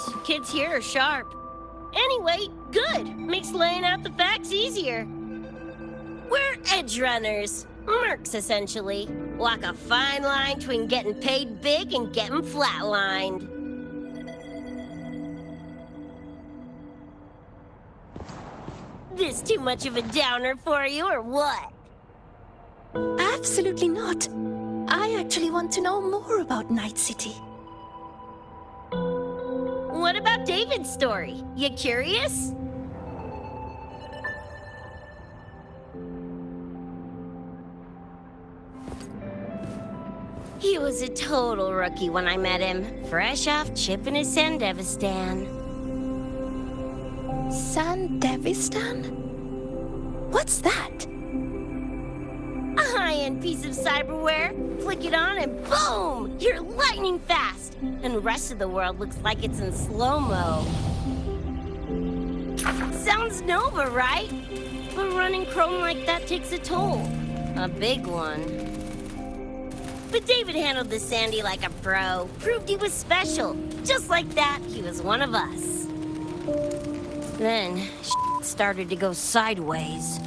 worries. Kids here are sharp. Anyway, good. Makes laying out the facts easier. We're edge runners. Mercs, essentially. Walk a fine line between getting paid big and getting flatlined. This too much of a downer for you, or what? Absolutely not. I actually want to know more about Night City. What about David's story? You curious? He was a total rookie when I met him, fresh off chipping his Sandevistan. Sandevistan? What's that? A high-end piece of cyberware. Flick it on and boom! You're lightning fast! And the rest of the world looks like it's in slow-mo. Sounds Nova, right? But running chrome like that takes a toll. A big one. But David handled the Sandy like a pro. Proved he was special. Just like that, he was one of us. Then, started to go sideways.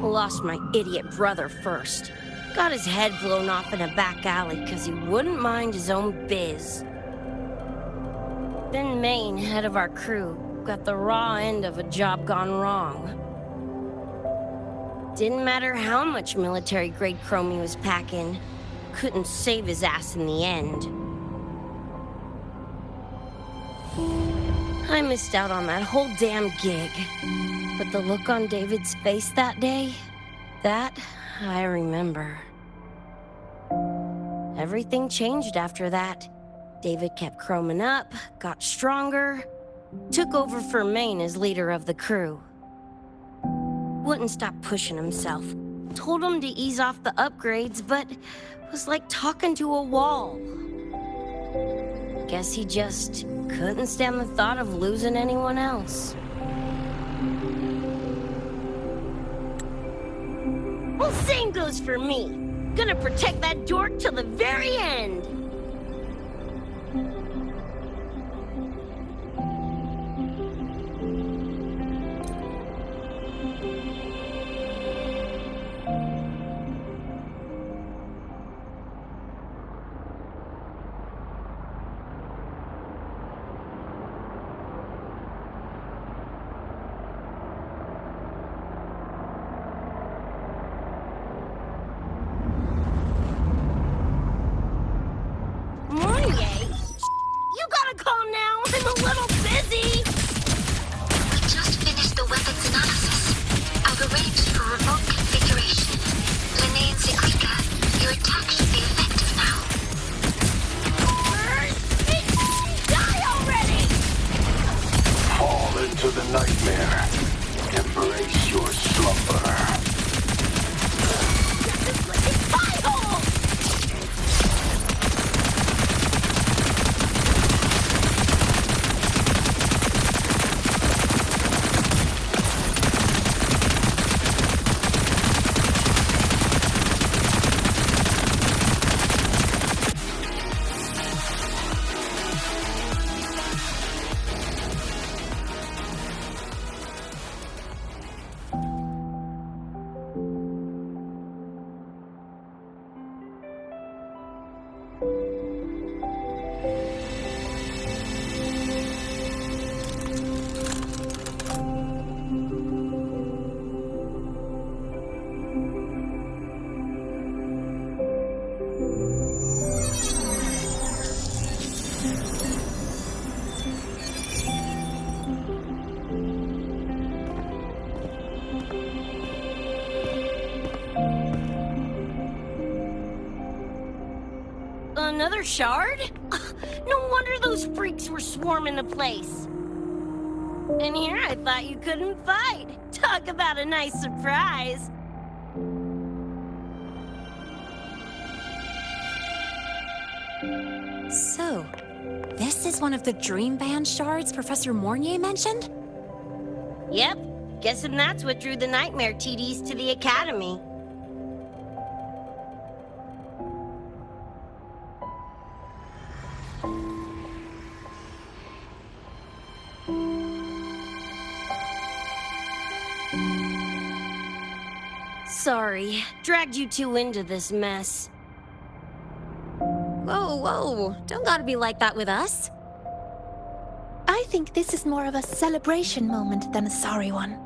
Lost my idiot brother first. Got his head blown off in a back alley because he wouldn't mind his own biz. Then Maine, head of our crew, got the raw end of a job gone wrong. Didn't matter how much military-grade chrome he was packing, couldn't save his ass in the end. I missed out on that whole damn gig. But the look on David's face that day, that I remember. Everything changed after that. David kept chroming up, got stronger, took over for Maine as leader of the crew. Wouldn't stop pushing himself. Told him to ease off the upgrades, but was like talking to a wall. Guess he just couldn't stand the thought of losing anyone else. Well, same goes for me. Gonna protect that dork till the very end. You gotta calm now. I'm a little busy. We just finished the weapons analysis. I've arranged for remote configuration. Lene and Sequika, your attack should be effective now. Die already! Fall into the nightmare. Embrace your slumber. Another shard? No wonder those freaks were swarming the place. And here I thought you couldn't fight. Talk about a nice surprise. So, this is one of the Dream Band shards Professor Mornier mentioned? Yep. Guessing that's what drew the Nightmare TDs to the Academy. Sorry, dragged you two into this mess. Whoa, whoa. Don't gotta be like that with us. I think this is more of a celebration moment than a sorry one.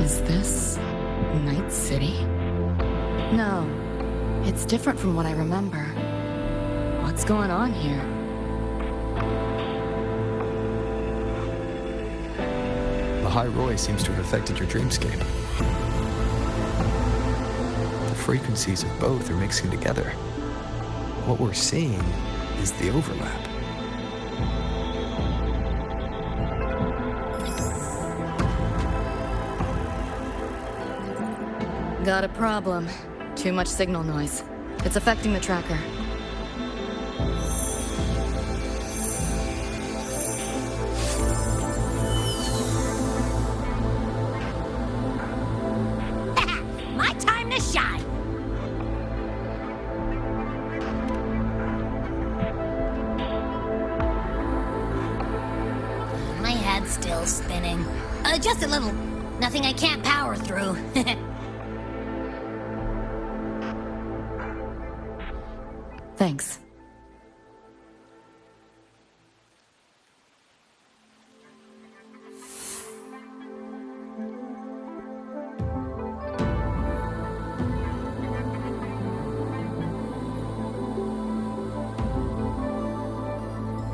Is this Night City? No, it's different from what I remember. What's going on here? The High Roy seems to have affected your dreamscape. The frequencies of both are mixing together. What we're seeing is the overlap. Got a problem. Too much signal noise. It's affecting the tracker. My time to shine! My head's still spinning. Just a little. Nothing I can't power through. Thanks.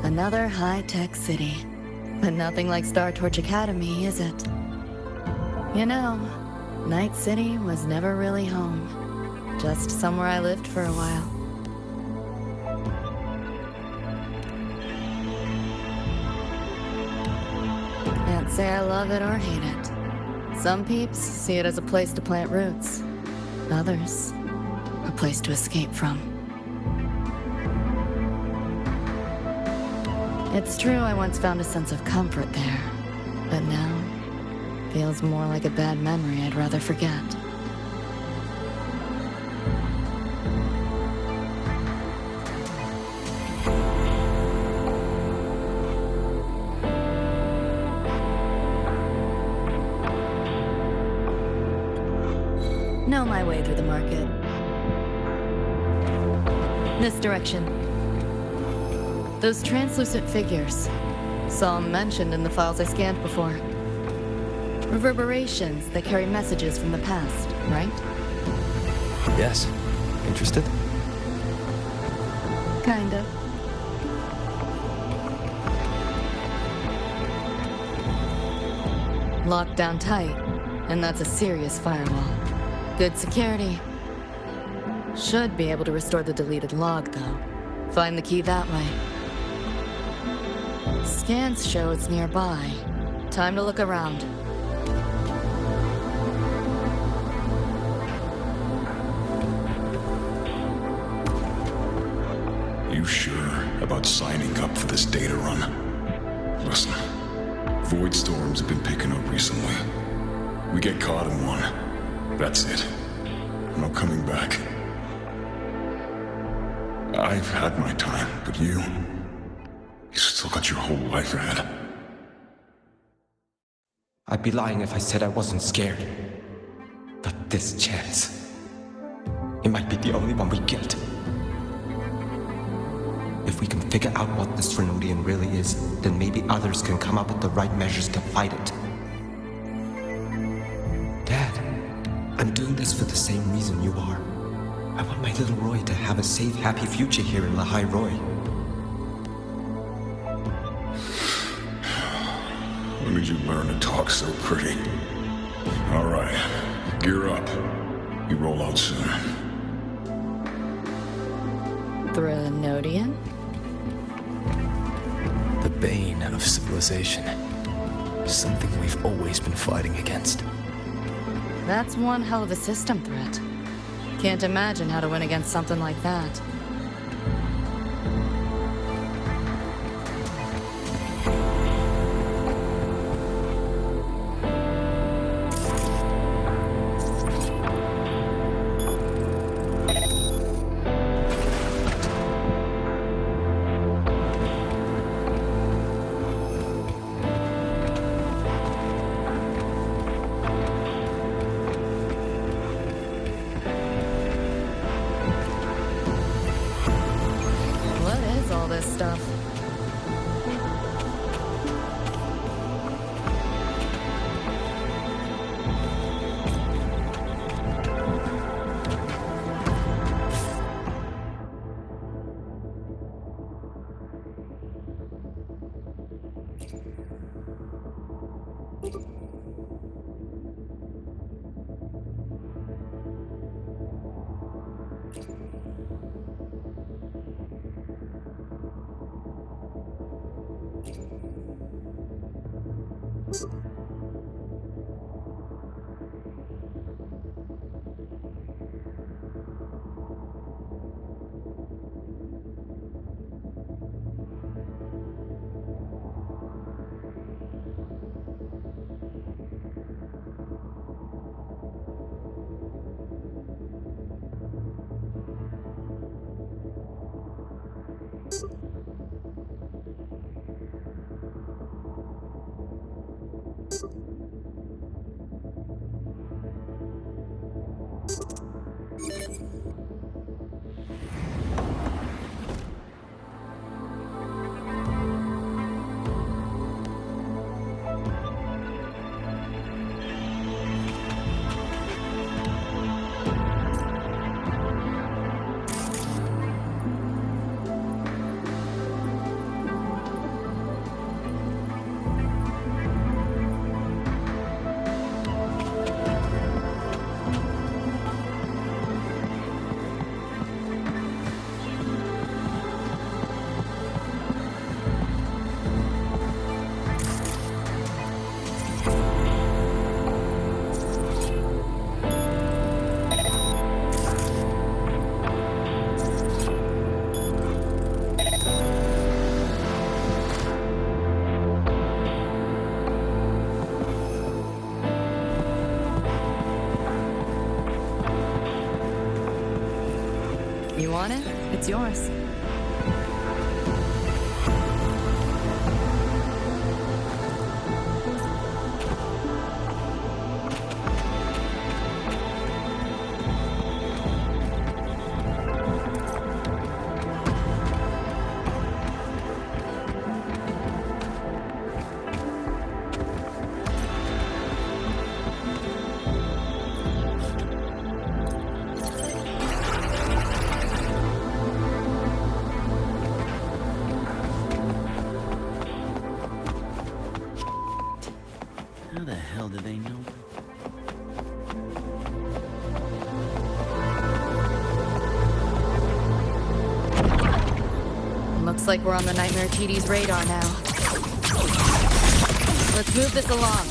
Another high-tech city. But nothing like Star Torch Academy, is it? You know, Night City was never really home. Just somewhere I lived for a while. Can't say I love it or hate it. Some peeps see it as a place to plant roots. Others, a place to escape from. It's true I once found a sense of comfort there, but now feels more like a bad memory I'd rather forget. Know my way through the market. This direction. Those translucent figures. Saw them mentioned in the files I scanned before. Reverberations that carry messages from the past, right? Yes. Interested? Kind of. Locked down tight, and that's a serious firewall. Good security. Should be able to restore the deleted log, though. Find the key that way. Scans show it's nearby. Time to look around. You sure about signing up for this data run? Listen, void storms have been picking up recently. We get caught in one. That's it. No coming back. I've had my time, but you still got your whole life ahead. I'd be lying if I said I wasn't scared. But this chance, it might be the only one we get. If we can figure out what this Renodian really is, then maybe others can come up with the right measures to fight it. Dad, I'm doing this for the same reason you are. I want my little Roy to have a safe, happy future here in Lahai Roy. When did you learn to talk so pretty? All right, gear up. We roll out soon. Threnodian? The bane of civilization. Something we've always been fighting against. That's one hell of a system threat. Can't imagine how to win against something like that. This stuff. You want it? It's yours. How the hell do they know? Looks like we're on the Nightmare TD's radar now. Let's move this along.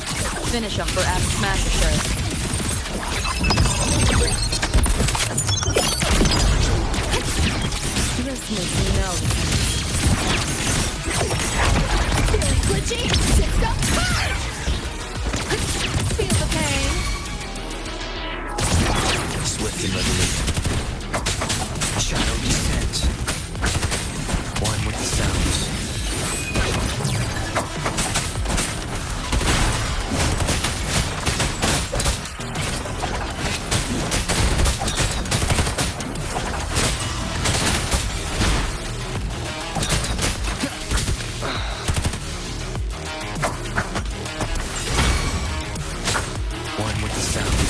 Finish them for Adam Smasher. This makes me know. Feeling glitchy? Cisco, charge! Feel the pain. Swift and resolute. Shadow descent. One with the sounds. One with the sounds.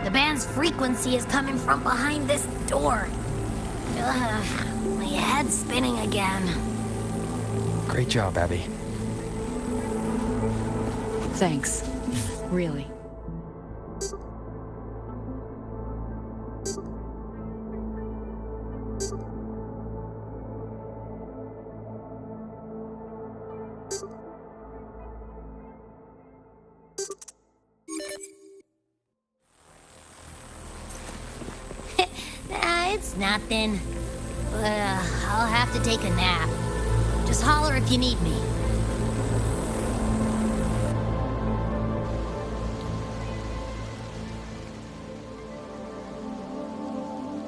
The band's frequency is coming from behind this door. My head's spinning again. Great job, Abby. Thanks. Really. It's nothing. I'll have to take a nap. Just holler if you need me.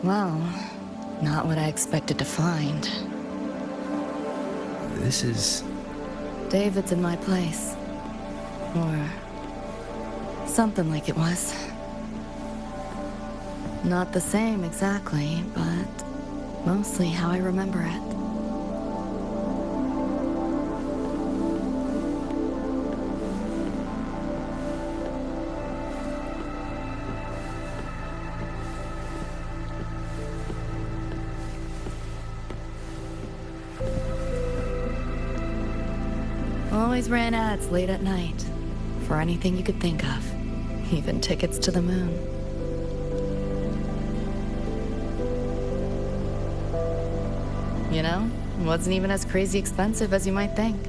Well, not what I expected to find. This is... David's in my place. Or something like it was. Not the same exactly, but mostly how I remember it. Always ran ads late at night for anything you could think of, even tickets to the moon. You know, it wasn't even as crazy expensive as you might think.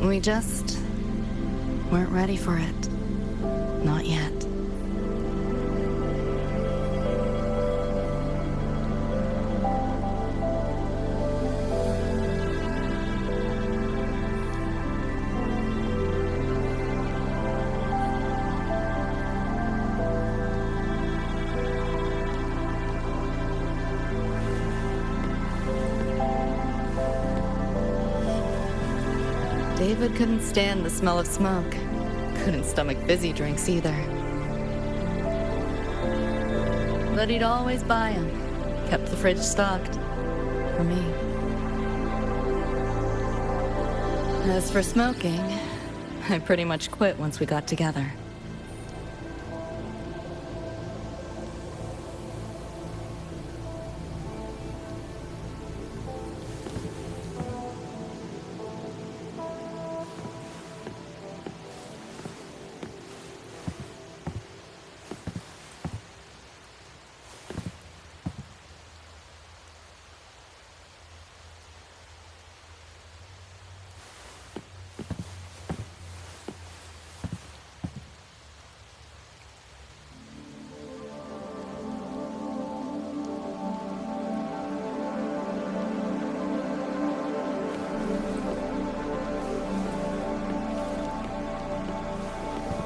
We just weren't ready for it. Not yet. David couldn't stand the smell of smoke. Couldn't stomach fizzy drinks either. But he'd always buy 'em. Kept the fridge stocked. For me. As for smoking, I pretty much quit once we got together.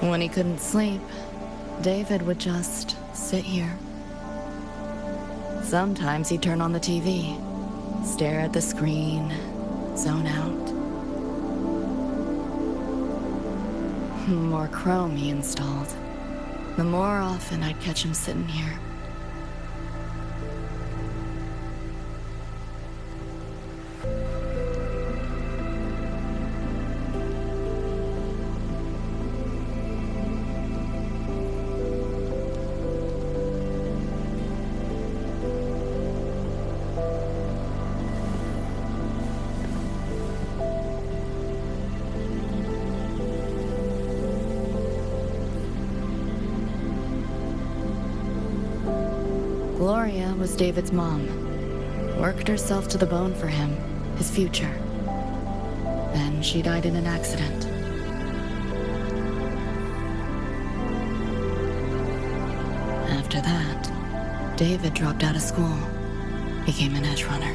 When he couldn't sleep, David would just sit here. Sometimes he'd turn on the TV, stare at the screen, zone out. More Chrome he installed. The more often I'd catch him sitting here. Gloria was David's mom. Worked herself to the bone for him, his future. Then she died in an accident. After that, David dropped out of school, became an edge runner.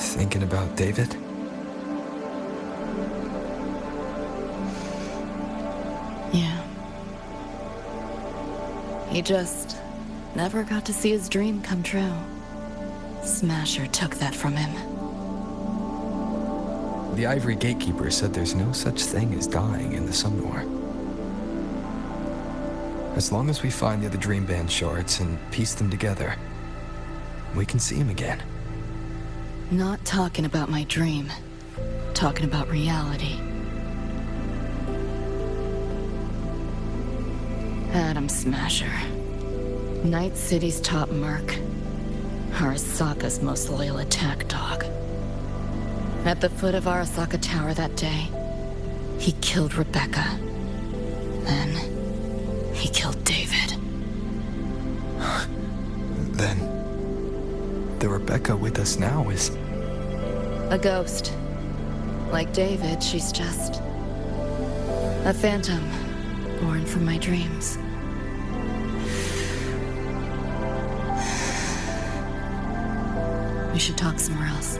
Thinking about David? Yeah. He just never got to see his dream come true. Smasher took that from him. The Ivory Gatekeeper said there's no such thing as dying in the Sumnor. As long as we find the other Dream Band shards and piece them together, we can see him again. Not talking about my dream. Talking about reality. Adam Smasher. Night City's top merc. Arasaka's most loyal attack dog. At the foot of Arasaka Tower that day, he killed Rebecca. Then, he killed David. Then, the Rebecca with us now is... a ghost. Like David, she's just... a phantom, born from my dreams. We should talk somewhere else.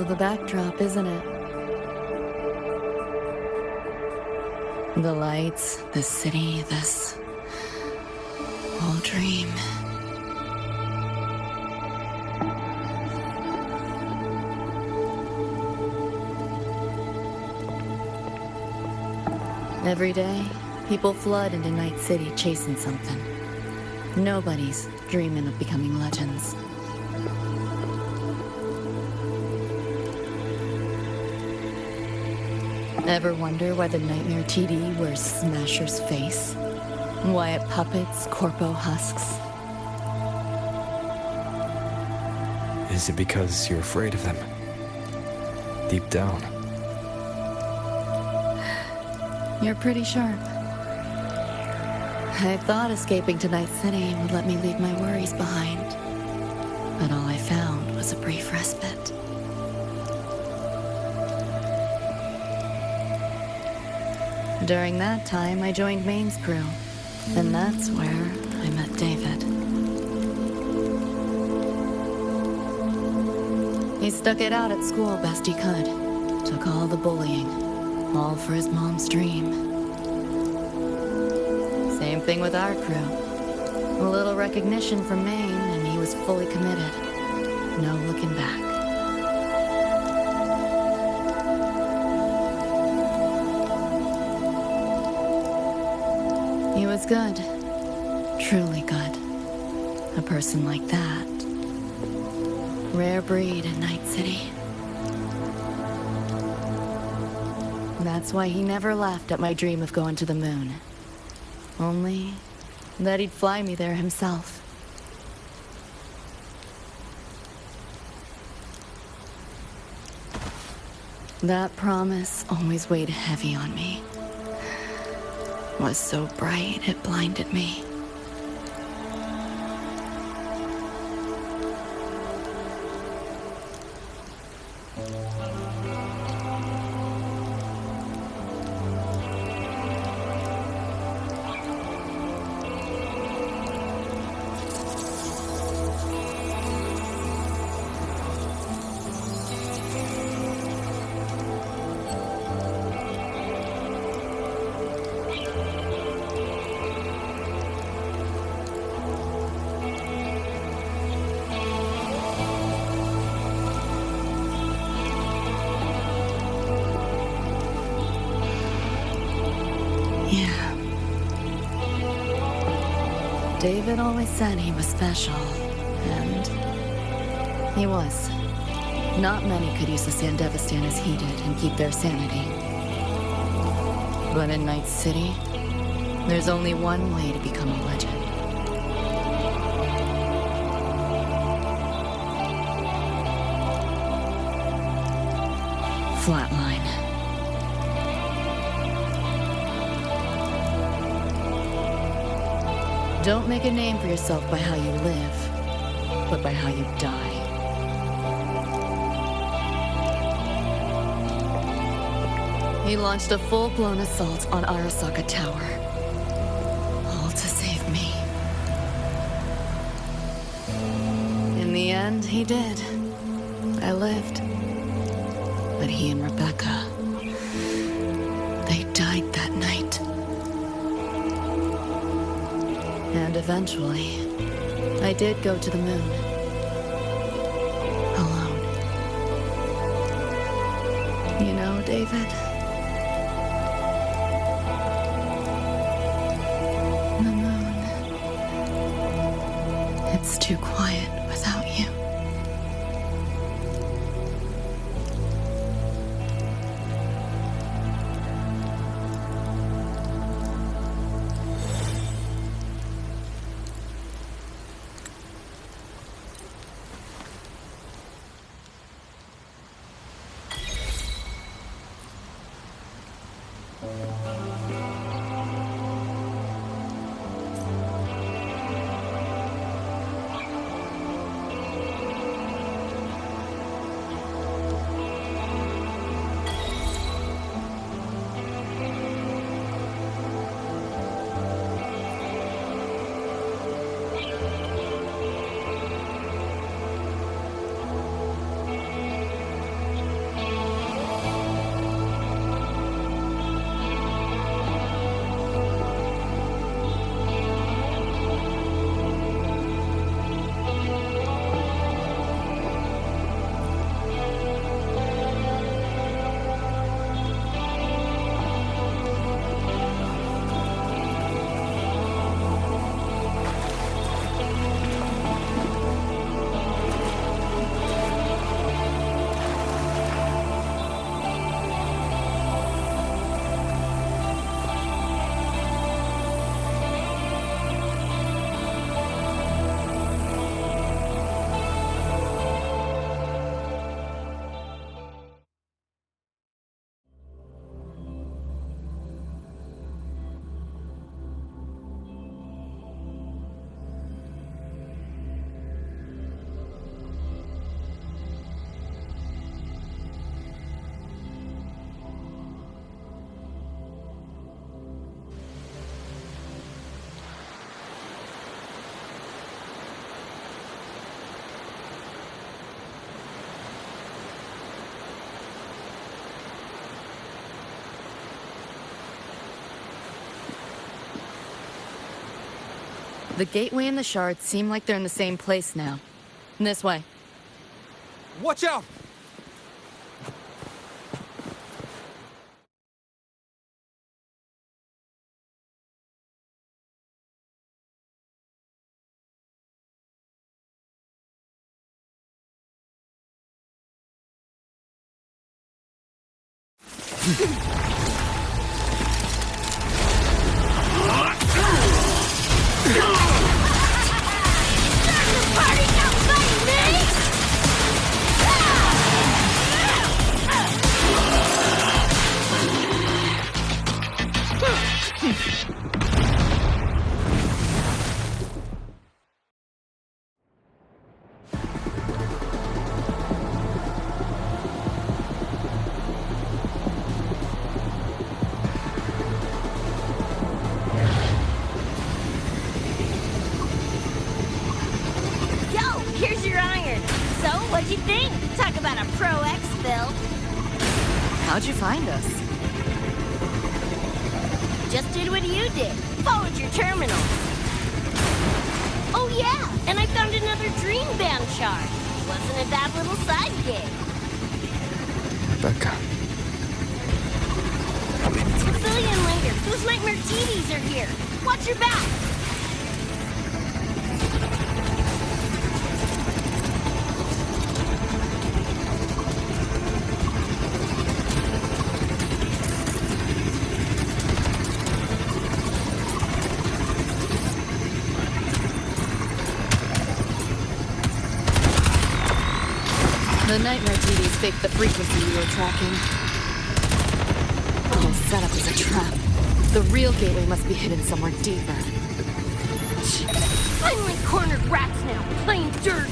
of a backdrop, isn't it? The lights, the city, this whole dream. Every day, people flood into Night City chasing something. Nobody's dreaming of becoming legends. Ever wonder why the Nightmare TD wears Smasher's face? Why it puppets Corpo husks? Is it because you're afraid of them? Deep down. You're pretty sharp. I thought escaping to Night City would let me leave my worries behind. But all I found was a brief respite. During that time, I joined Maine's crew. And that's where I met David. He stuck it out at school best he could. Took all the bullying. All for his mom's dream. Same thing with our crew. A little recognition from Maine, and he was fully committed. No looking back. He was good. Truly good. A person like that. Rare breed in Night City. That's why he never laughed at my dream of going to the moon. Only that he'd fly me there himself. That promise always weighed heavy on me. Was so bright it blinded me. David always said he was special, and he was. Not many could use the Sandevastan as he did and keep their sanity. But in Night City, there's only one way to become a legend. Flatline. Don't make a name for yourself by how you live, but by how you die. He launched a full-blown assault on Arasaka Tower. All to save me. In the end, he did. I lived. But he and Rebecca, they died that night. And eventually, I did go to the moon. Alone. You know, David? The moon. It's too quiet without you. The gateway and the shards seem like they're in the same place now. This way. Watch out! What'd you think? Talk about a pro exfil. How'd you find us? Just did what you did. Followed your terminal. Oh yeah, and I found another dream band shard. Wasn't a bad little side gig. Rebecca. Civilian later. Those nightmare TVs are here. Watch your back. The nightmare TVs faked the frequency we were tracking. The whole setup is a trap. The real gateway must be hidden somewhere deeper. I'm like cornered rats now, playing dirt.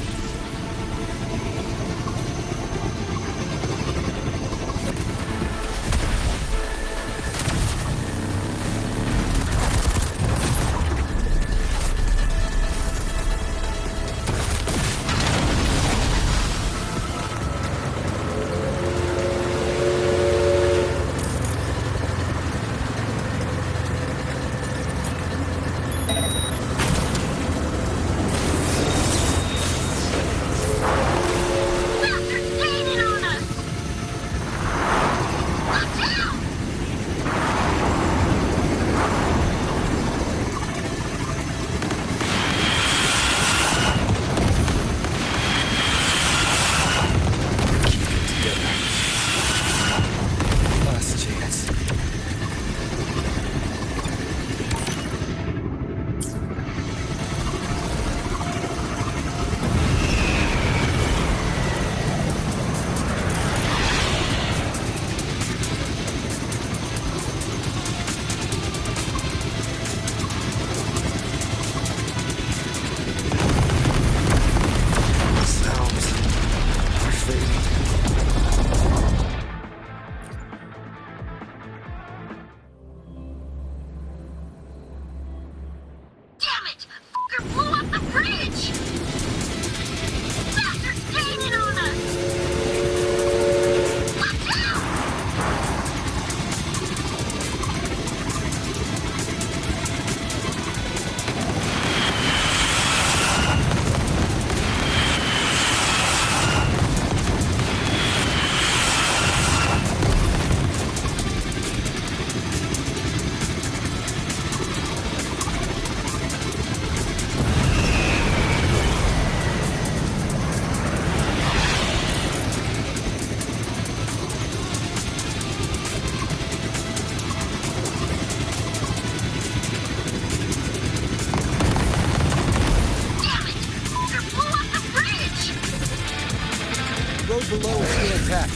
Below is still intact.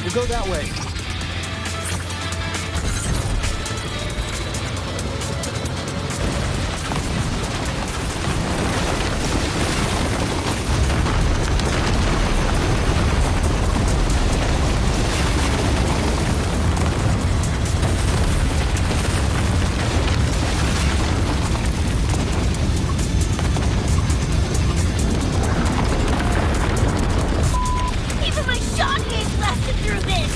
We'll go that way. Even my shot gauge lasted through this!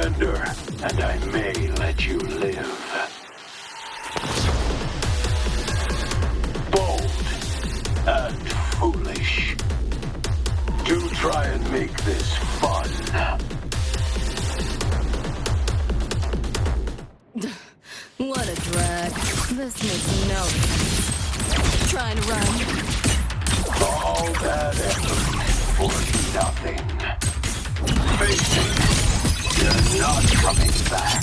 surrender, and I may let you live. Bold and foolish. Do try and make this fun. What a drag. This makes no sense. Trying to run. All that effort for nothing. Face it, you're not coming back.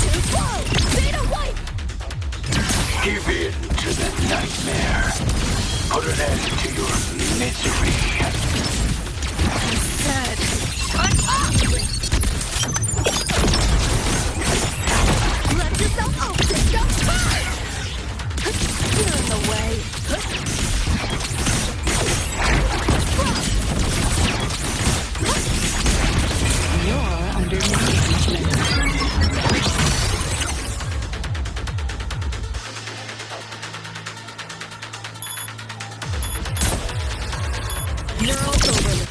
Too slow! Beta wipe! Give in to the nightmare. Put an end to your misery. I said, shut up! Let yourself out! Don't try! You're in the way. You're under management. Neural overload.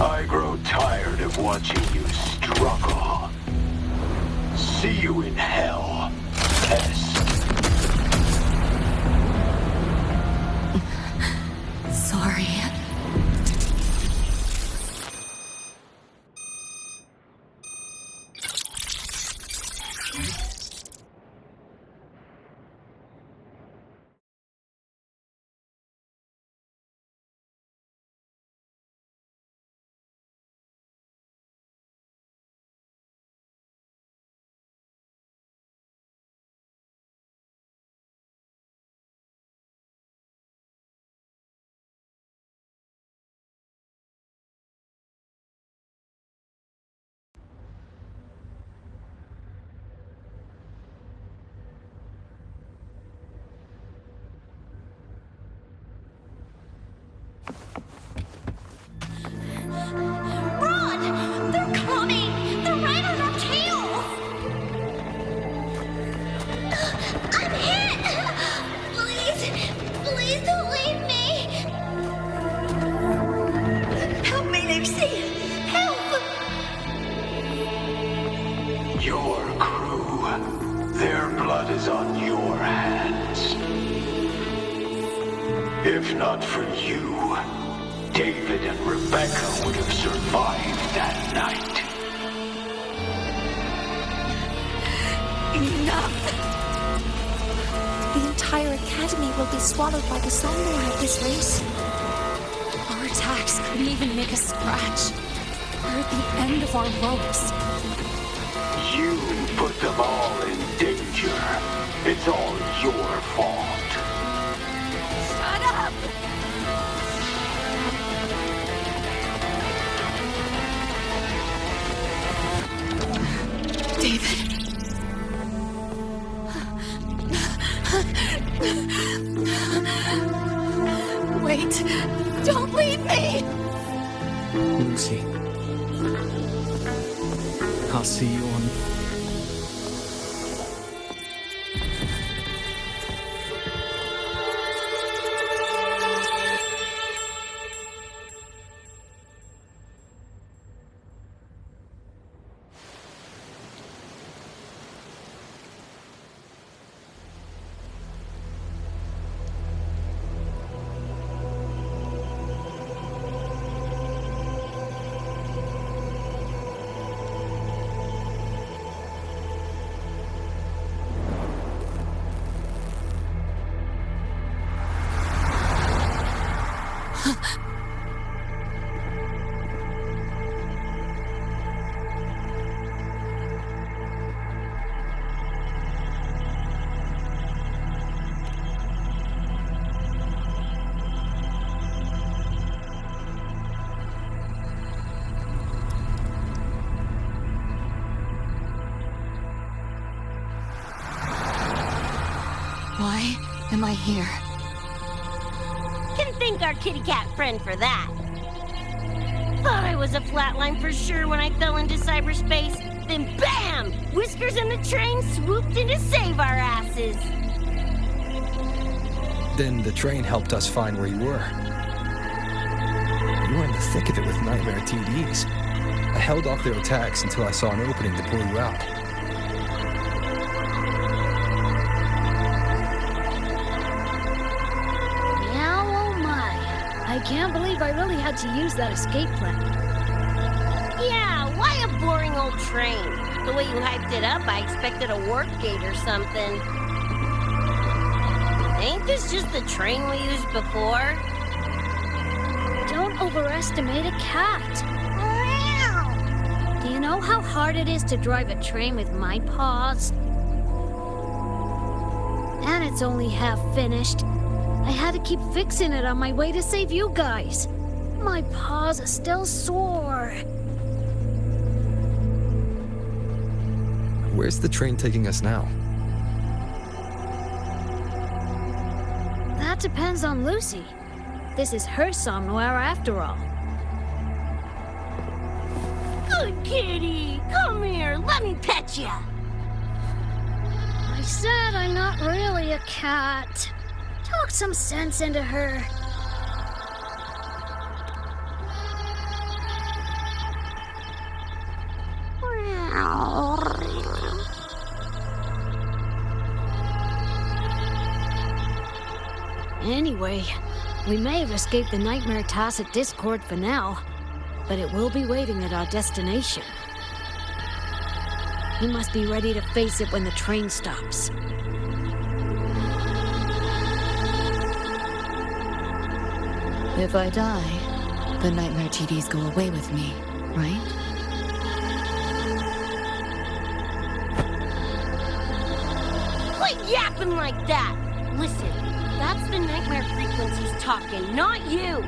I grow tired of watching you struggle. See you in hell, Tess. Sorry. Run! They're coming! They're right on our tail! I'm hit! Please, please don't leave me! Help me, Lucy! Help! Your crew. Their blood is on your hands. If not for you, David and Rebecca would have survived that night. Enough! The entire academy will be swallowed by the slumber at this race. Our attacks couldn't even make us scratch. We're at the end of our ropes. You put them all in danger. It's all your fault. Shut up! David. Wait. Don't leave me! Lucy. I'll see you on... am I here? Can thank our kitty cat friend for that. Thought I was a flatline for sure when I fell into cyberspace. Then BAM! Whiskers and the train swooped in to save our asses. Then the train helped us find where you were. You were in the thick of it with Nightmare TDs. I held off their attacks until I saw an opening to pull you out. Now, oh my. I can't believe I really had to use that escape plan. Yeah, why a boring old train? The way you hyped it up, I expected a warp gate or something. Ain't this just the train we used before? Don't overestimate a cat. Do you know how hard it is to drive a train with my paws? And it's only half finished. I had to keep fixing it on my way to save you guys. My paws are still sore. Where's the train taking us now? That depends on Lucy. This is her somewhere after all. Good kitty! Come here, let me pet ya! I said I'm not really a cat. Talk some sense into her. Anyway, we may have escaped the Nightmare Tacit Discord for now, but it will be waiting at our destination. We must be ready to face it when the train stops. If I die, the Nightmare TDs go away with me, right? Quit yapping like that! Listen, that's the nightmare frequencies talking, not you!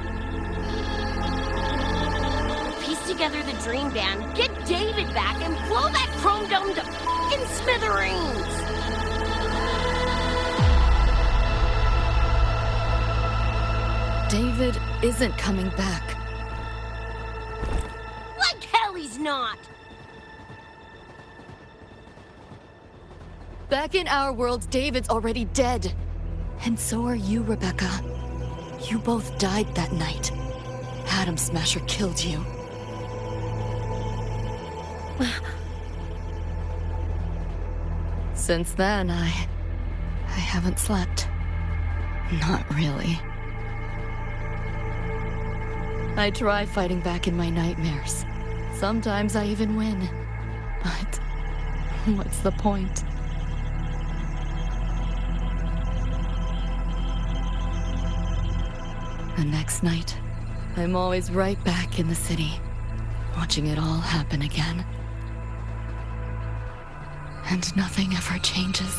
Piece together the dream band, get David back, and blow that chrome dome to f***ing smithereens! David isn't coming back. Like hell he's not! Back in our world, David's already dead. And so are you, Rebecca. You both died that night. Atom Smasher killed you. Since then, I haven't slept. Not really. I try fighting back in my nightmares. Sometimes I even win. But what's the point? The next night, I'm always right back in the city, watching it all happen again. And nothing ever changes.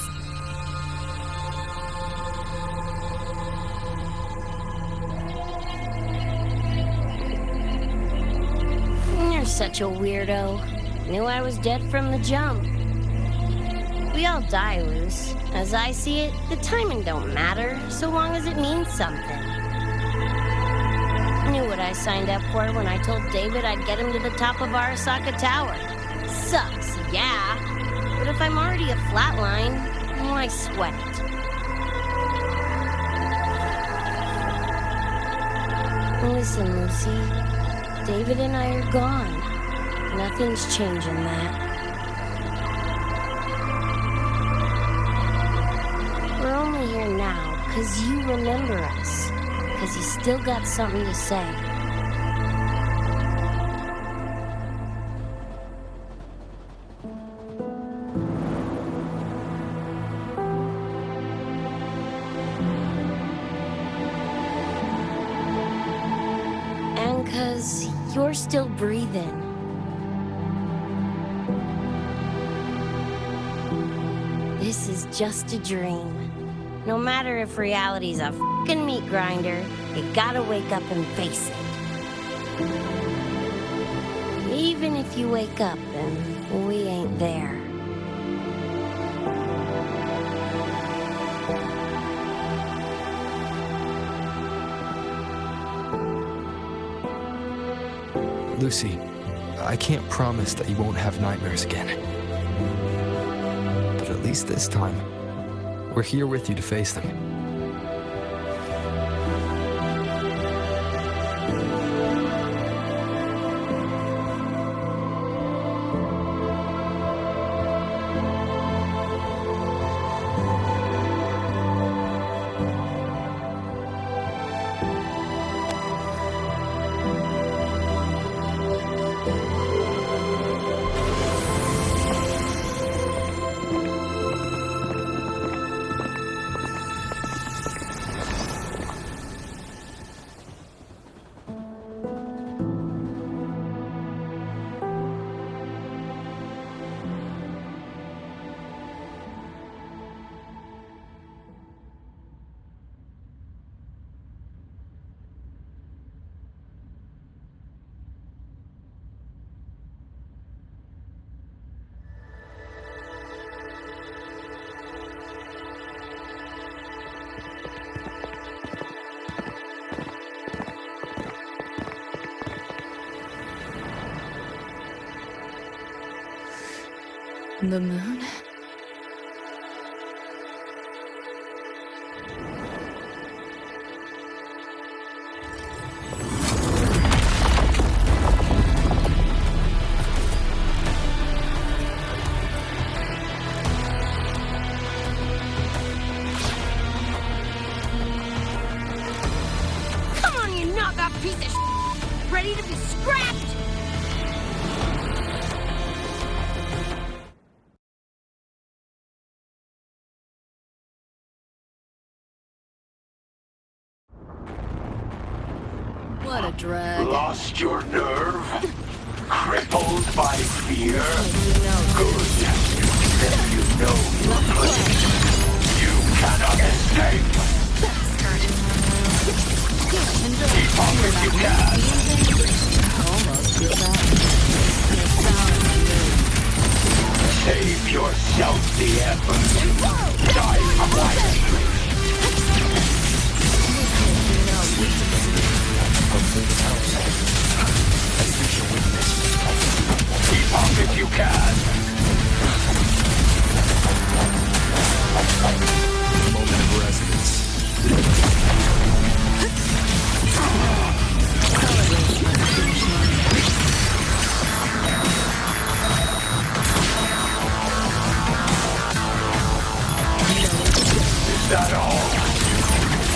You're such a weirdo. Knew I was dead from the jump. We all die, Luce. As I see it, the timing don't matter, so long as it means something. Knew what I signed up for when I told David I'd get him to the top of Arasaka Tower. Sucks, yeah. But if I'm already a flatline, why sweat it? Listen, Lucy. David and I are gone. Nothing's changing that. We're only here now because you remember us. Because you still got something to say. And because you're still breathing. This is just a dream. No matter if reality's a f***ing meat grinder, you gotta wake up and face it. Even if you wake up and we ain't there. Lucy, I can't promise that you won't have nightmares again. But at least this time, we're here with you to face them. The moon? Come on, you knockoff piece of shit! Ready to be scrapped? What a drag. Lost your nerve? Crippled by fear? Good. Then you know your place. You cannot escape. Keep on if you can. Almost feel that. Save yourself the effort. Die quietly. Hopefully this helps. I think you're witness. Keep on if you can. Moment of resonance. Is that all?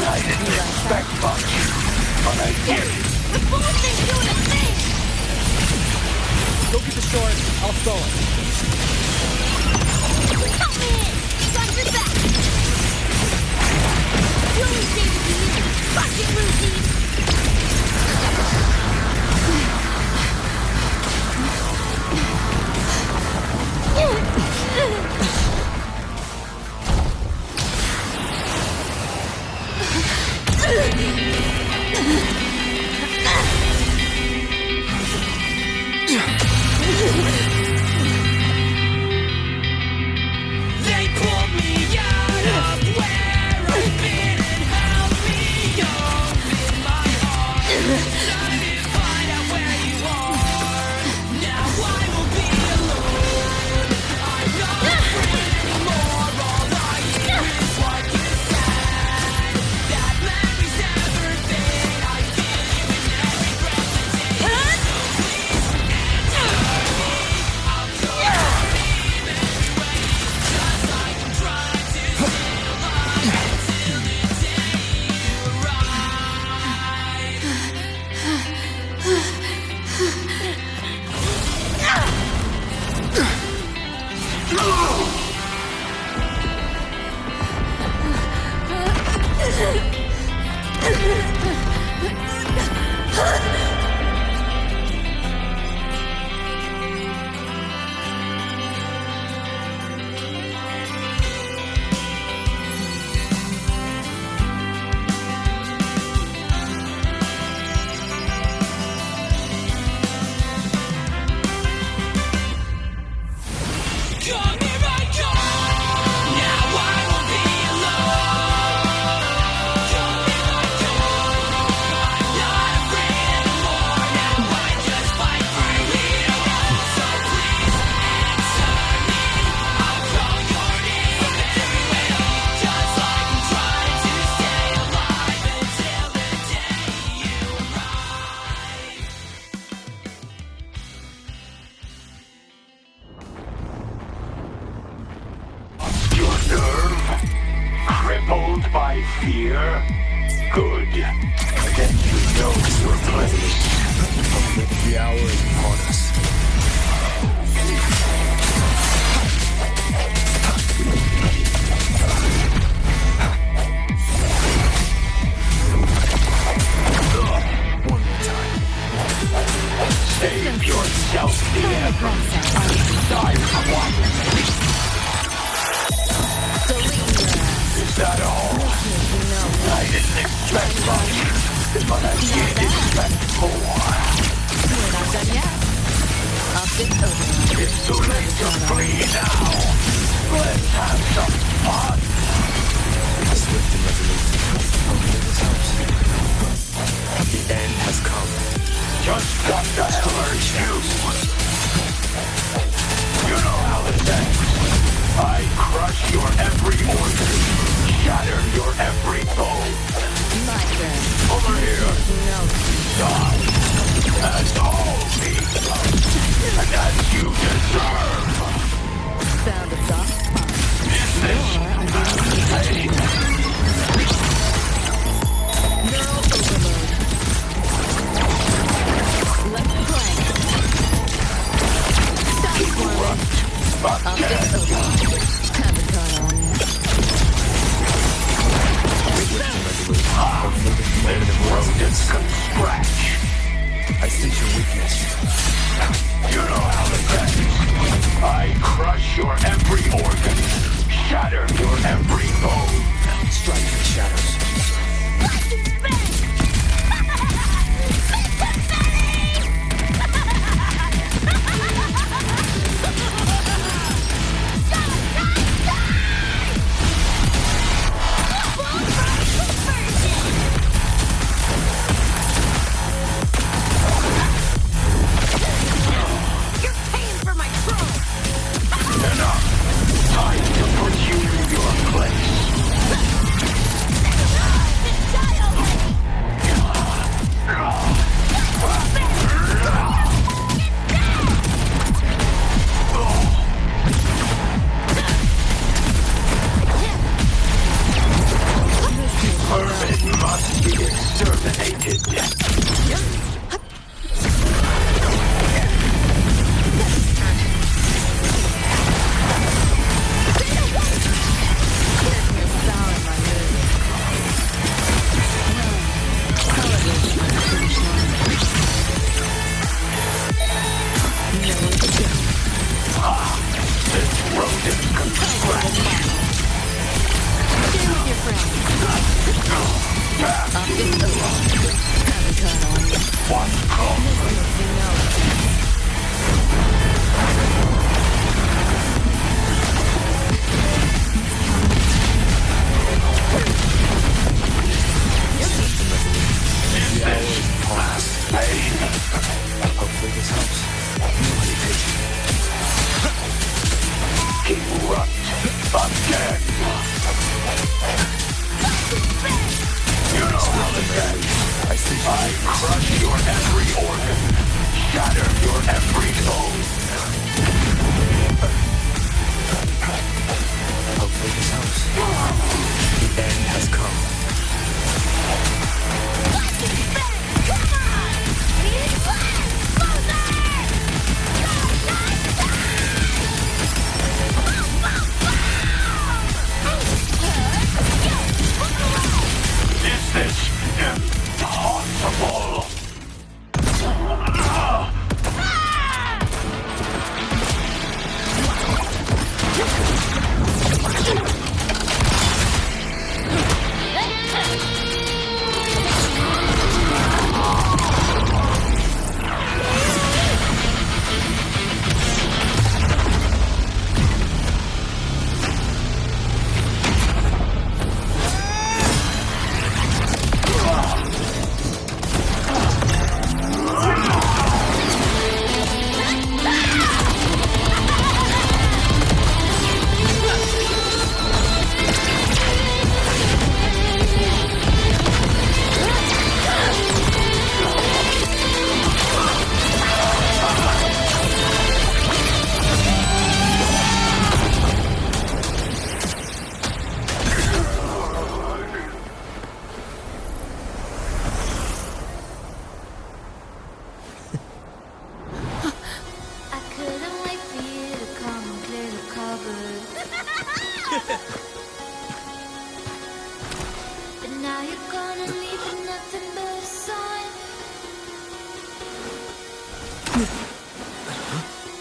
I didn't expect much, but I did. The bullet ain't doing a thing! Go get the sword. I'll throw it. Help me in! Got your back! We'll only save it to you! Fuck it, Lucy! They pulled me out of where I've been and held me open. fear? Good. Then you know your place. The hour is upon us. One more time. Save yourself the effort. Sidewalk. Is that all? I didn't expect much, but I did expect more. We're not done yet. It's too late to flee now. Let's have some fun. Swift and resolute. Hopefully this helps. The end has come. Just what the hell are you? You know how this ends. I crush your every organ, shatter your every bone. My turn. Over here. No. Die. As all people. And as you deserve. Found a soft spot. Is this pain? Neural overload. Let's play. Stop squirming. Optic overload. Haven't gone on yet. This rodents can scratch. I sense your weakness. You know how it ends. I crush your every organ, shatter your every bone. Strike in the shadows. Enough. Time to put you in your place. Vermin must be exterminated. Hopefully this helps. No hesitation. Erupt again. You know how it ends. I crush your every organ, shatter your every bone. Hopefully this helps. The end has come. Is this impossible?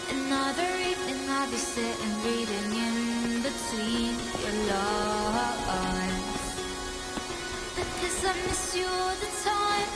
Another evening I'll be sitting reading in between your lines, because I miss you all the time.